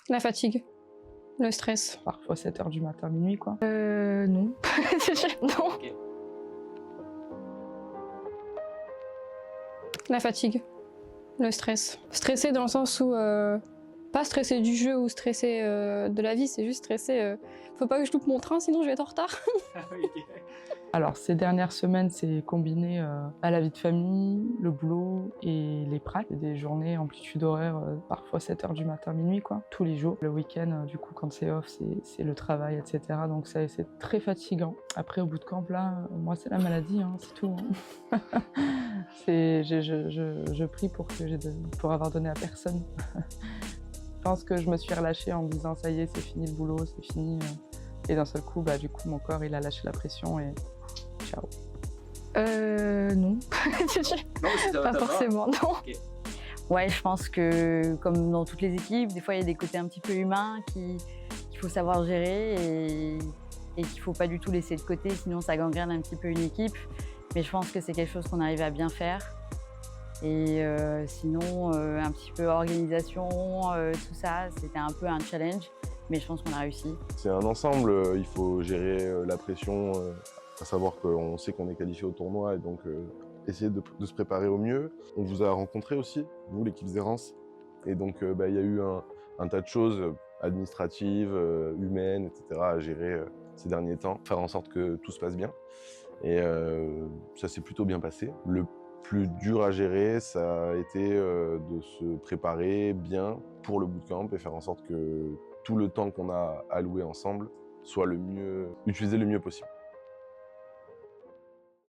La fatigue, le stress. Parfois 7 h du matin, minuit quoi. Non. Non. Ok. La fatigue, le stress. Stressé dans le sens où, pas stressé du jeu ou stressé de la vie, c'est juste stressé, faut pas que je loupe mon train sinon je vais être en retard. Alors ces dernières semaines, c'est combiné à la vie de famille, le boulot et les pracs. Des journées amplitude horaire, parfois 7 h du matin, minuit quoi, tous les jours. Le week-end, du coup quand c'est off, c'est le travail, etc. Donc ça, c'est très fatigant. Après au bout de camp là, moi c'est la maladie, hein, c'est tout. Hein. Je prie pour avoir donné à personne. Je pense que je me suis relâchée en me disant ça y est, c'est fini le boulot, c'est fini. Et d'un seul coup, du coup mon corps il a lâché la pression et ciao. Non. Non, mais Pas forcément, non. Ok. Ouais, je pense que comme dans toutes les équipes, des fois il y a des côtés un petit peu humains qu'il faut savoir gérer et qu'il faut pas du tout laisser de côté, sinon ça gangrène un petit peu une équipe. Mais je pense que c'est quelque chose qu'on arrive à bien faire. Et sinon, un petit peu organisation, tout ça, c'était un peu un challenge, mais je pense qu'on a réussi. C'est un ensemble, il faut gérer la pression, à savoir qu'on sait qu'on est qualifié au tournoi et donc essayer de se préparer au mieux. On vous a rencontré aussi, vous, l'équipe Zérance, et donc il y a eu un tas de choses administratives, humaines, etc. à gérer ces derniers temps, faire en sorte que tout se passe bien. Et ça s'est plutôt bien passé. Le plus dur à gérer, ça a été de se préparer bien pour le bootcamp et faire en sorte que tout le temps qu'on a alloué ensemble soit utilisé le mieux possible.